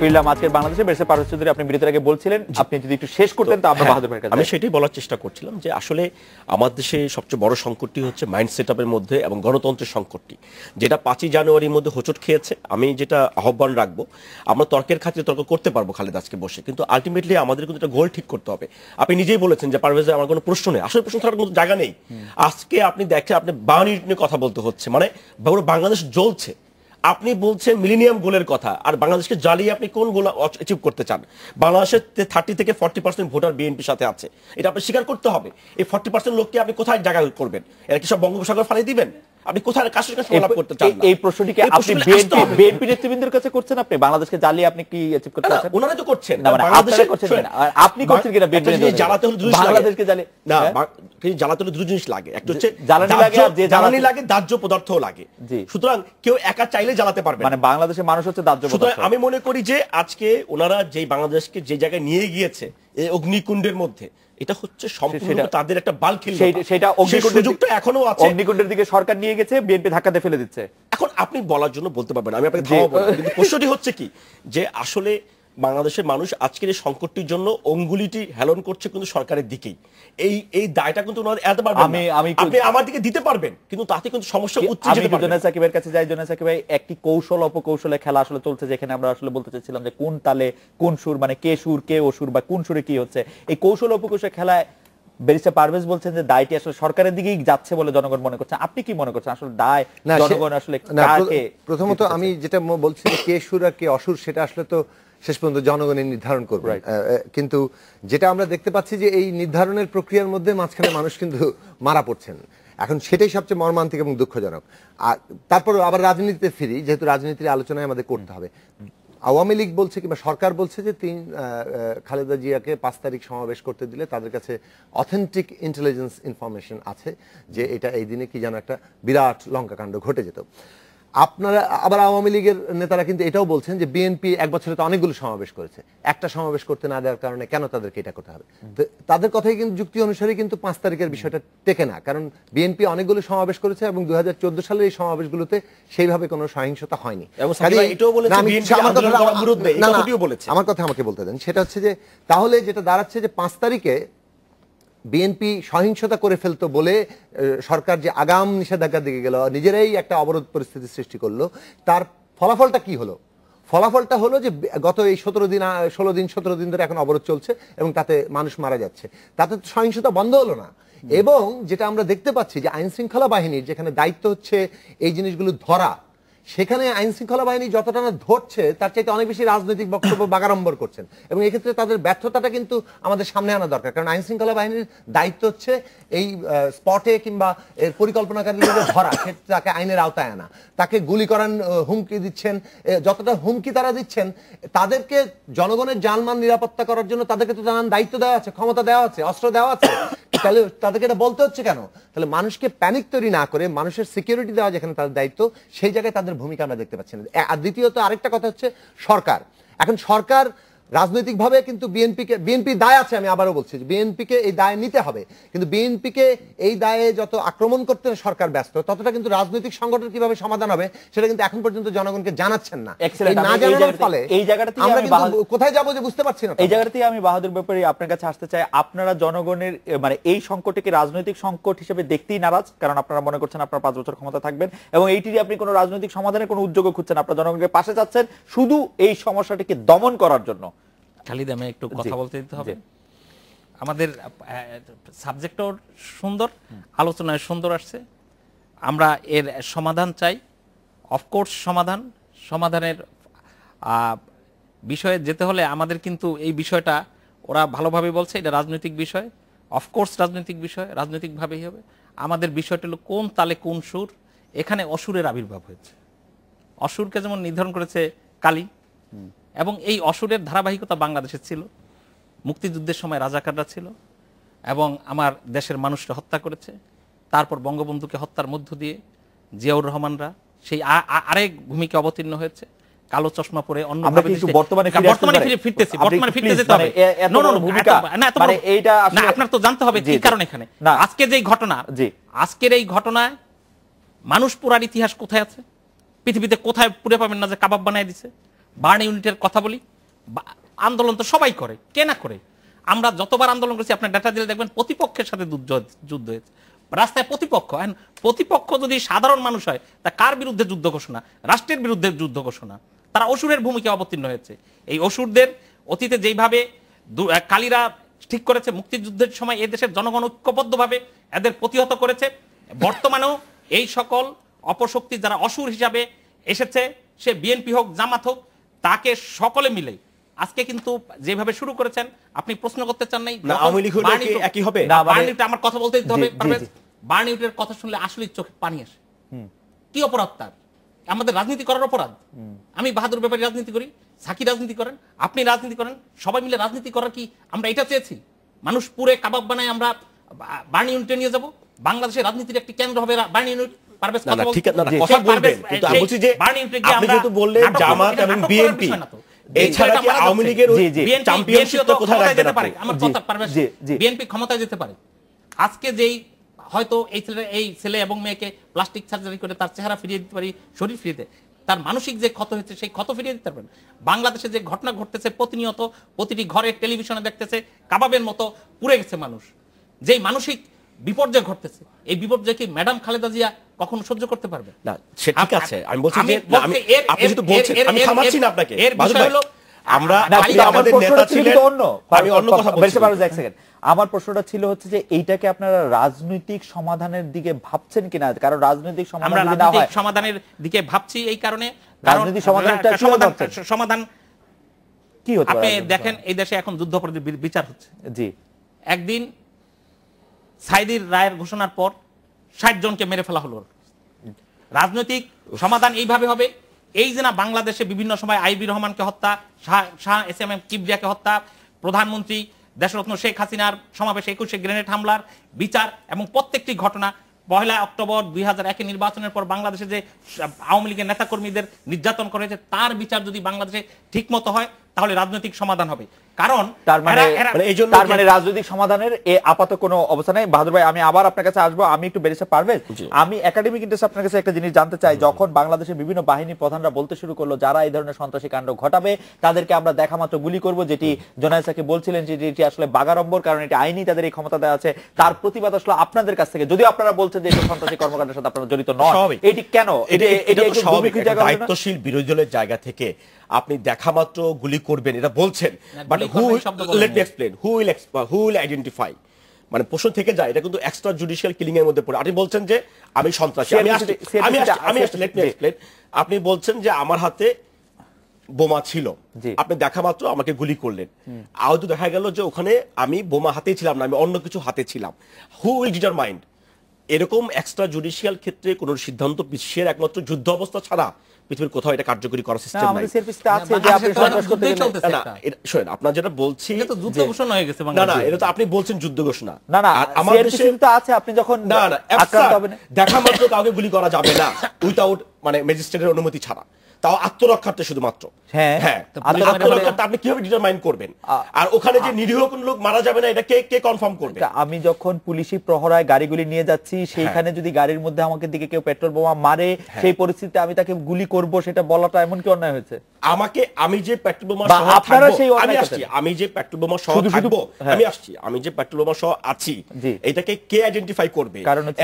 ফিরলাম আজকের বাংলাদেশে বেরসে পারভেজ চৌধুরী, আপনি বিরতির আগে বলছিলেন, আপনি যদি একটু শেষ করতেন তো আমরা বাহাদুর ভাইয়ের কাছে। আমি সেটাই বলার চেষ্টা করছিলাম যে আসলে আমাদের দেশে সবচেয়ে বড় সংকটটি হচ্ছে মাইন্ড সেটআপের মধ্যে এবং গণতন্ত্রের সংকটটি, যেটা 5ই জানুয়ারির মধ্যে হোঁচট খেয়েছে। আমি যেটা আহ্বান রাখবো, আমরা তর্কের খাতিরে তর্ক করতে পারবো খালেদ আজকে বসে, কিন্তু আলটিমেটলি আমাদের কিন্তু একটা গোল ঠিক করতে হবে। আপনি নিজেই বলেছেন যে পারভেজ আমার কোনো প্রশ্ন নেই, আসলে প্রশ্ন থাকার কোনো জায়গা নেই। আজকে আপনি দেখছেন আপনি 52 ইউনিট নিয়ে কথা বলতে হচ্ছে, মানে বাংলাদেশ জ্বলছে। আপনি বলছেন মিলেনিয়াম গোলের কথা, আর বাংলাদেশকে জ্বালিয়ে আপনি কোন গোল অ্যাচিভ করতে চান? বাংলাদেশের 30 থেকে 40% ভোটার বিএনপির সাথে আছে, এটা আপনি স্বীকার করতে হবে। এই 40% লোককে আপনি কোথায় জায়গা করবেন? এরা কি সব বঙ্গোপসাগর ফালিয়ে দিবেন? আপনি কোথায় কাশের কাছে লাভ করতে চান? এই প্রশ্নটিকে আপনি বিএনপি নেতৃবৃন্দের কাছে করছেন, আপনি বাংলাদেশকে জ্বালিয়ে আপনি কি অ্যাচিভ করতে চাচ্ছেন? ওনারা তো করছেন, বাংলাদেশে করছেন না, আর আপনি করছেন কিনা? বিএনপি জ্বালাতে হলে বাংলাদেশকে জ্বালিয়ে না, জ্বালাতে হলে দুটো জিনিস লাগে, একটা হচ্ছে জ্বালানি লাগে, দাহ্য পদার্থও লাগে। সুতরাং কেউ একা চাইলে জ্বালাতে পারবে না, মানে বাংলাদেশের মানুষ হচ্ছে দাহ্য পদার্থ। আমি মনে করি যে আজকে ওনারা যে বাংলাদেশকে যে জায়গায় নিয়ে গিয়েছে এই অগ্নিকুণ্ডের মধ্যে, এটা হচ্ছে সম্পূর্ণ তাদের একটা বাল খেল। সেটা সুযোগটা এখনো আছে, অগ্নিকুণ্ডের দিকে সরকার নিয়ে গেছে, বিএনপি ধাক্কাতে ফেলে দিচ্ছে। এখন আপনি বলার জন্য বলতে পারবেন, আমি আপনাকে ধাওয়া বলবো, কিন্তু প্রশ্নটি হচ্ছে কি যে আসলে বাংলাদেশের মানুষ আজকের এই সংকটটির জন্য অঙ্গুলিটি হেলন করছে কিন্তু সরকারের দিকেই। এই দায়টা কিন্তু ওনারা এড়াতে পারবেন না। আপনি আমার দিকে দিতে পারবেন, কিন্তু তাতে কিন্তু সমস্যা উঠছে। আমি জোনায়েদ সাকিবের কাছে যাই। জোনায়েদ সাকিব ভাই, একটি কৌশল অপকৌশলে খেলা আসলে চলছে, যেখানে আমরা আসলে বলতে চাইছিলাম যে কোন তালে কোন সুর, মানে কে সুর কে অসুর, বা কোন সুরে কি হচ্ছে। এই কৌশল অপকৌশল খেলায় ব্যারিস্টার পারভেজ বলছেন যে দায়টি আসলে সরকারের দিকেই যাচ্ছে বলে জনগণ মনে করছে। আপনি কি মনে করছেন আসলে দায় জনগণ আসলে কাকে? প্রথমত আমি যেটা বলছি কে সুর আর কে অসুর, সেটা আসলে তো শেষ পর্যন্ত জনগণই নির্ধারণ করবে। কিন্তু যেটা আমরা দেখতে পাচ্ছি যে এই নির্ধারণের প্রক্রিয়ার মধ্যে মাঝখানে মানুষ কিন্তু মারা পড়ছেন। এখন সেটাই সবচেয়ে মর্মান্তিক এবং দুঃখজনক। আর তারপর আবার রাজনীতিতে ফিরি, যেহেতু রাজনীতির আলোচনায় আমাদের করতে হবে। আওয়ামী লীগ বলছে কিংবা সরকার বলছে যে খালেদা জিয়াকে 5 তারিখ সমাবেশ করতে দিলে তাদের কাছে অথেন্টিক ইন্টেলিজেন্স ইনফরমেশন আছে যে এটা এই দিনে কি যেন একটা বিরাট লঙ্কাকাণ্ড ঘটে যেত। আপনারা আবার আওয়ামী লীগের নেতারা কিন্তু এটাও বলছেন যে বিএনপি এক বছরে তো অনেকগুলো সমাবেশ করেছে, একটা সমাবেশ করতে না দেওয়ার কারণে কেন তাদেরকে এটা করতে হবে? তাদের কথাই কিন্তু যুক্তি অনুসারে কিন্তু 5 তারিখের বিষয়টা টেকে না, কারণ বিএনপি অনেকগুলো সমাবেশ করেছে এবং 2014 সালের এই সমাবেশগুলোতে সেইভাবে কোনো সহিংসতা হয়নি। আমার কথা আমাকে বলতে দেন। সেটা হচ্ছে যে তাহলে যেটা দাঁড়াচ্ছে যে 5 তারিখে বিএনপি সহিংসতা করে ফেলতো বলে সরকার যে আগাম নিষেধাজ্ঞার দিকে গেল, নিজেরাই একটা অবরোধ পরিস্থিতি সৃষ্টি করলো, তার ফলাফলটা কি হলো? ফলাফলটা হলো যে গত এই 16 দিন ধরে এখন অবরোধ চলছে এবং তাতে মানুষ মারা যাচ্ছে। তাতে তো সহিংসতা বন্ধ হলো না। এবং যেটা আমরা দেখতে পাচ্ছি যে আইন শৃঙ্খলা বাহিনীর যেখানে দায়িত্ব হচ্ছে এই জিনিসগুলো ধরা, সেখানে আইন শৃঙ্খলা বাহিনী যতটা না ধরছে তার চাইতে অনেক বেশি রাজনৈতিক বক্তব্য বাগাড়ম্বর করছেন, এবং এক্ষেত্রে তাদের ব্যর্থতাটা কিন্তু আমাদের সামনে আনা দরকার। কারণ আইন শৃঙ্খলা বাহিনীর দায়িত্ব হচ্ছে এই স্পটে কিংবা এর পরিকল্পনাকারীদের ধরা, তাকে আইনের আওতায় আনা, তাকে গুলি করার হুমকি দিচ্ছেন। যতটা হুমকি তারা দিচ্ছেন, তাদেরকে জনগণের জানমাল নিরাপত্তা করার জন্য তাদেরকে তো জানান দায়িত্ব দেওয়া আছে, ক্ষমতা দেওয়া আছে, অস্ত্র দেওয়া আছে। তাহলে তাদেরকে এটা বলতে হচ্ছে কেন? তাহলে মানুষকে প্যানিক তৈরি না করে মানুষের সিকিউরিটি দেওয়া যেখানে তাদের দায়িত্ব, সেই জায়গায় তাদের ভূমিকা আমরা দেখতে পাচ্ছি না। আর দ্বিতীয়ত আরেকটা কথা হচ্ছে সরকার। এখন সরকার রাজনৈতিকভাবে কিন্তু বিএনপি দায় আছে, আমি আবারও বলছি বিএনপিকে এই দায় নিতে হবে, কিন্তু বিএনপিকে এই দায়ে যত আক্রমণ করতে সরকার ব্যস্ত, ততটা কিন্তু রাজনৈতিক সংকটের কিভাবে সমাধান হবে সেটা কিন্তু এখন পর্যন্ত জনগণকে জানাচ্ছেন না। না জানানোর ফলে এই জায়গাটাতে আমরা কিন্তু কোথায় যাবো যে বুঝতে পারছি না। এই জায়গাতে আমি বাহাদুর ব্যাপারে আপনার কাছে আসতে চাই। আপনারা জনগণের মানে এই সংকটকে রাজনৈতিক সংকট হিসেবে দেখতেই নারাজ, কারণ আপনারা মনে করছেন আপনারা 5 বছর ক্ষমতা থাকবেন এবং এইটিরই আপনি কোনো রাজনৈতিক সমাধানের কোনো উদ্যোগও খুঁজছেন। আপনারা জনগণের পাশে যাচ্ছেন শুধু এই সমস্যাটিকে দমন করার জন্য। খালিদ, আমি একটু কথা বলতে দিতে হবে। আমাদের সাবজেক্টও সুন্দর, আলোচনায় সুন্দর আসছে। আমরা এর সমাধান চাই, অফকোর্স সমাধানের বিষয়ে যেতে হলে আমাদের কিন্তু এই বিষয়টা ওরা ভালোভাবে বলছে এটা রাজনৈতিক বিষয়, অফকোর্স রাজনৈতিক বিষয়, রাজনৈতিকভাবেই হবে। আমাদের বিষয়টা হলো কোন তালে কোন সুর। এখানে অসুরের আবির্ভাব হয়েছে। অসুরকে যেমন নির্ধারণ করেছে কালী, এবং এই অসুরের ধারাবাহিকতা বাংলাদেশে ছিল। মুক্তিযুদ্ধের সময় রাজাকাররা ছিল এবং আমার দেশের মানুষরা হত্যা করেছে। তারপর বঙ্গবন্ধুকে হত্যার মধ্য দিয়ে জিয়াউর রহমানরা সেই আরেক ভূমিকা অবতীর্ণ হয়েছে। কালো চশমা পরে অন্য বর্তমানে ফিরতেছি, বর্তমানে ফিরতে যেতে হবে। আপনার তো জানতে হবে কি কারণ এখানে আজকে যে ঘটনা, আজকের এই ঘটনায় মানুষ পুরার ইতিহাস কোথায় আছে? পৃথিবীতে কোথায় পুরে পাবেন না যে কাবাব বানায় দিছে। বার্ন ইউনিটের কথা বলি, আন্দোলন তো সবাই করে, কে না করে। আমরা যতবার আন্দোলন করেছি আপনার ডাটা দিলে দেখবেন প্রতিপক্ষের সাথে যুদ্ধ হয়েছে, রাস্তায় প্রতিপক্ষ। প্রতিপক্ষ যদি সাধারণ মানুষ হয় তা কার বিরুদ্ধে যুদ্ধ ঘোষণা? রাষ্ট্রের বিরুদ্ধে যুদ্ধ ঘোষণা। তারা অসুরের ভূমিকা অবতীর্ণ হয়েছে। এই অসুরদের অতীতে যেইভাবে কালীরা ঠিক করেছে, মুক্তিযুদ্ধের সময় এদেশের জনগণ ঐক্যবদ্ধভাবে এদের প্রতিহত করেছে, বর্তমানেও এই সকল অপশক্তি যারা অসুর হিসাবে এসেছে, সে বিএনপি হোক জামাত হোক, তাকে সকলে মিলে আজকে কিন্তু যেভাবে শুরু করেছেন, আপনি প্রশ্ন করতে চান নাই আওয়ামী লীগ হলে কি একই হবে? আমার কথা বলতে দিতে হবে। বার্নিউটের কথা শুনলে আসলে চোখে পানি আসে। কি অপরাধ তার? আমাদের রাজনীতি করার অপরাধ? আমি বাহাদুর ব্যাপারে রাজনীতি করি, সাকি রাজনীতি করেন, আপনি রাজনীতি করেন, সবাই মিলে রাজনীতি করার কি আমরা এটা চেয়েছি? মানুষ পুরে কাবাব বানায় আমরা বার্ন ইউনিটে নিয়ে যাব? বাংলাদেশের রাজনীতির একটি কেন্দ্র হবে বার্ন ইউনিট। বিএনপি ক্ষমতায় যেতে পারে। আজকে যেই হয়তো এই ছেলে এবং মেয়েকে প্লাস্টিক সার্জারি করে তার চেহারা ফিরিয়ে দিতে পারি, শরীর ফিরিয়ে, তার মানসিক যে ক্ষত হয়েছে সেই ক্ষত ফিরিয়ে দিতে পারবেন। বাংলাদেশে যে ঘটনা ঘটতেছে প্রতিনিয়ত, প্রতিটি ঘরে টেলিভিশনে দেখতেছে, কাবাবের মতো পুড়ে গেছে মানুষ, যেই মানসিক বিপর্যয় ঘটতেছে, এই বিপর্যয় কি ম্যাডাম খালেদা জিয়া কখনো সহ্য করতে পারবে না? সে ঠিক আছে, আমি বলছি যে আপনি যেহেতু বলছেন, আমি থামাচ্ছি না আপনাকে। এর বিষয় হলো আমরা আমাদের নেতা ছিলেন অন্য, আমি অন্য কথা বলছি। এক সেকেন্ড, আমার প্রশ্নটা ছিল হচ্ছে যে এইটাকে আপনারা রাজনৈতিক সমাধানের দিকে ভাবছেন কিনা? কারণ রাজনৈতিক সমাধানের দিকে ভাবছি এই কারণে, রাজনৈতিক সমাধান কি হতে পারে? আপনি দেখেন এই দেশে এখন যুদ্ধাপরাধীর বিচার হচ্ছে। জি, একদিন সাইদির রায়ের ঘোষণার পর 60 জনকে মেরে ফেলা হলো। রাজনৈতিক সমাধান এইভাবে হবে, এই যে না বাংলাদেশে বিভিন্ন সময় আইবি রহমানকে হত্যা, শাহ এসএমএম কিবরিয়াকে হত্যা, প্রধানমন্ত্রী দেশরত্ন শেখ হাসিনার সমাবেশে 21 গ্রেনেড হামলার বিচার, এবং প্রত্যেকটি ঘটনা 1 অক্টোবর 2001 নির্বাচনের পর বাংলাদেশে যে আওয়ামী লীগের নেতাকর্মীদের নির্যাতন করা হয়েছে তার বিচার যদি বাংলাদেশে ঠিক মতো হয় তাহলে রাজনৈতিক সমাধান হবে। কারণ তার মানে রাজনৈতিক সমাধানের আপাতত কোনো অবস্থা নেই। বাহাদুর ভাই, আমি আবার আপনার কাছে আসবো। আমি একটু ব্যারিস্টার পারভেজ, আমি একাডেমিক ইন্টারেস্ট আপনার কাছে একটা জিনিস জানতে চাই। যখন বাংলাদেশের বিভিন্ন বাহিনী প্রধানরা বলতে শুরু করলো যারা এই ধরনের সন্ত্রাসী কাণ্ড ঘটাবে তাদেরকে আমরা দেখা মাত্র গুলি করব, যেটি জোনায়েসাকে বলছিলেন যে এটি আসলে বাগাড়ম্বর, কারণ এটি আইনি তাদের এই ক্ষমতা দেওয়া আছে, তার প্রতিবাদ আসলে আপনাদের কাছ থেকে, যদিও আপনারা বলছেন যে এই সন্ত্রাসী কর্মকাণ্ডের সাথে আপনারা জড়িত নন, এটি কেন? এটা দায়িত্বশীল বিরোধী দলের জায়গা থেকে আপনি দেখা মাত্র গুলি করবেন এটা বলছেন, but let me explain, who will identify, মানে প্রশ্ন থেকে যায় এটা কিন্তু এক্সট্রা জুডিশিয়াল কিলিং এর মধ্যে পড়ে। আপনি বলছেন যে আমি সন্ত্রাসী, আমি লেট মি এক্সপ্লেইন। আপনি বলছেন যে আমার হাতে বোমা ছিল, আপনি দেখা মাত্র আমাকে গুলি করলেন, আহত দেখা গেল যে ওখানে আমি বোমা হাতেই ছিলাম না, আমি অন্য কিছু হাতে ছিলাম। Who will determine? এরকম এক্সট্রা জুডিশিয়াল ক্ষেত্রে কোন সিদ্ধান্ত বিশ্বের একমাত্র যুদ্ধ অবস্থা ছাড়া পৃথিবীর কোথাও এটা কার্যকরী করার সিস্টেম নাই। শোনেন, আপনার যেটা বলছি যুদ্ধ ঘোষণা হয়ে গেছে না, না, এটা তো আপনি বলছেন যুদ্ধ ঘোষণা। না, না, আমার দেশে তো আছে, আপনি যখন দেখা মাত্র কাউকে গুলি করা যাবে না উইথাউট মানে ম্যাজিস্ট্রেটের অনুমতি ছাড়া, তাও আত্মরক্ষার্থে শুধুমাত্র। হ্যাঁ, আত্মরক্ষার্থে আপনি কিভাবে ডিটারমাইন করবেন? আর ওখানে যে নিরীহ কোন লোক মারা যাবে না এটা কে কনফার্ম করবে? আমি যখন পুলিশি প্রহরায় গাড়িগুলি নিয়ে যাচ্ছি, সেইখানে যদি গাড়ির মধ্যে আমাকে দিকে কেউ পেট্রোল বোমা মারে, সেই পরিস্থিতিতে আমি তাকে গুলি করব, সেটা বলাটা এমন কি অন্যায় হয়েছে? আমি যে পেট্রোল বোমা সহ থাকবো, আমি যে পেট্রোল বোমা সহ থাকবো, আমি যে পেট্রোল বোমা সহ আছি, এটাকে কে আইডেন্টিফাই করবে?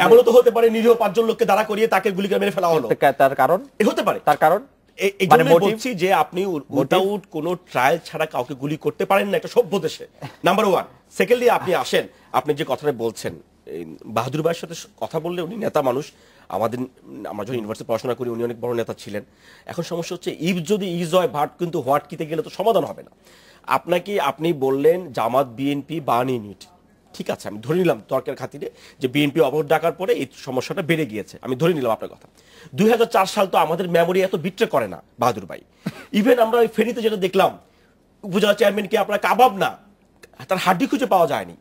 এমন তো হতে পারে নিরীহ 5 জন লোককে দাঁড়া করিয়ে তাকে গুলি করে মেরে ফেলা হলো, তার কারণ হতে পারে। তার কারণ বলছি যে আপনি উইদাউট কোনো ট্রায়াল ছাড়া কাউকে গুলি করতে পারেন না একটা সভ্য দেশে, নাম্বার 1। সেকেন্ডলি আপনি আসেন, আপনি যে কথাটা বলছেন, বাহাদুর ভাইয়ের সাথে কথা বললে উনি নেতা মানুষ, আমরা যখন ইউনিভার্সিটি পড়াশোনা করি উনি অনেক বড় নেতা ছিলেন। এখন সমস্যা হচ্ছে ইফ যদি ইজ হয় বাট কিন্তু হোয়াট কিতে গেলে তো সমাধান হবে না। আপনি বললেন জামাত বিএনপি বার্ন ইউনিট, ঠিক আছে, আমি ধরে নিলাম তর্কের খাতিরে যে বিএনপি অবরোধ ডাকার পরে এই সমস্যাটা বেড়ে গিয়েছে, আমি ধরে নিলাম আপনার কথা। 2004 সাল তো আমাদের মেমোরি এত বিট্রে করে না বাহাদুর ভাই। ইভেন আমরা ওই ফেরিতে যেটা দেখলাম, উপজেলা চেয়ারম্যানকে আপনার কাবাব না, তার হাড্ডি খুঁজে পাওয়া যায়নি,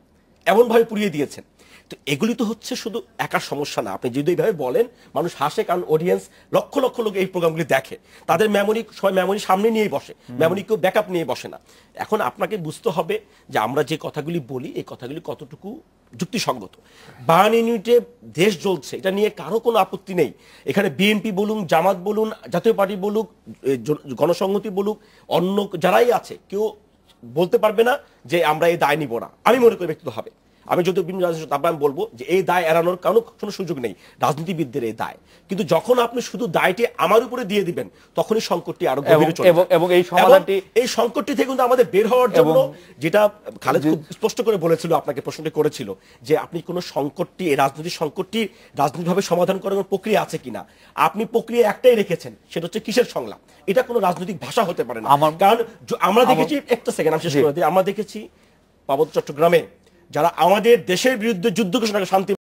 এমন ভাবে পুড়িয়ে দিয়েছেন। তো এগুলি তো হচ্ছে শুধু একার সমস্যা না, আপনি যদি এইভাবে বলেন মানুষ হাসে, কারণ অডিয়েন্স লক্ষ লক্ষ লোক এই প্রোগ্রামগুলি দেখে, তাদের মেমোরি সামনে নিয়েই বসে, মেমোরি কেউ ব্যাকআপ নিয়ে বসে না। এখন আপনাকে বুঝতে হবে যে আমরা যে কথাগুলি বলি এই কথাগুলি কতটুকু যুক্তিসঙ্গত। 52 ইউনিটে দেশ জ্বলছে, এটা নিয়ে কারো কোনো আপত্তি নেই। এখানে বিএনপি বলুন, জামাত বলুন, জাতীয় পার্টি বলুক, গণসংহতি বলুক, অন্য যারাই আছে, কেউ বলতে পারবে না যে আমরা এই দায় নিব না। আমি মনে করি ব্যক্তিগতভাবে, আমি যদি বিভিন্ন রাজনীতি আমি বলবো যে এই দায় এড়ানোর কোনো সুযোগ নেই, রাজনীতিবিদদের এই দায়। কিন্তু যখন আপনি শুধু দায়টি আমার উপরে দিয়ে দিবেন, তখনই সংকটটি আরো গভীরে চলে যাবে। এবং এই সমাধানটি, এই সংকটটি থেকে কিন্তু আমাদের বের হওয়ার জন্য, যেটা খালেদ খুব স্পষ্ট করে বলেছিল, আপনাকে প্রশ্নটি করেছিল যে আপনি কোন সংকটটি, এই রাজনৈতিক সংকটটি রাজনৈতিকভাবে সমাধান করার কোনো প্রক্রিয়া আছে কিনা। আপনি প্রক্রিয়া একটাই রেখেছেন, সেটা হচ্ছে কিসের সংলাপ। এটা কোনো রাজনৈতিক ভাষা হতে পারে না। কারণ আমরা দেখেছি, একটা সেকেন্ড আমি শেষ করে দিই, আমরা দেখেছি পার্বত্য চট্টগ্রামে যারা আমাদের দেশের বিরুদ্ধে যুদ্ধ ঘোষণা শান্তি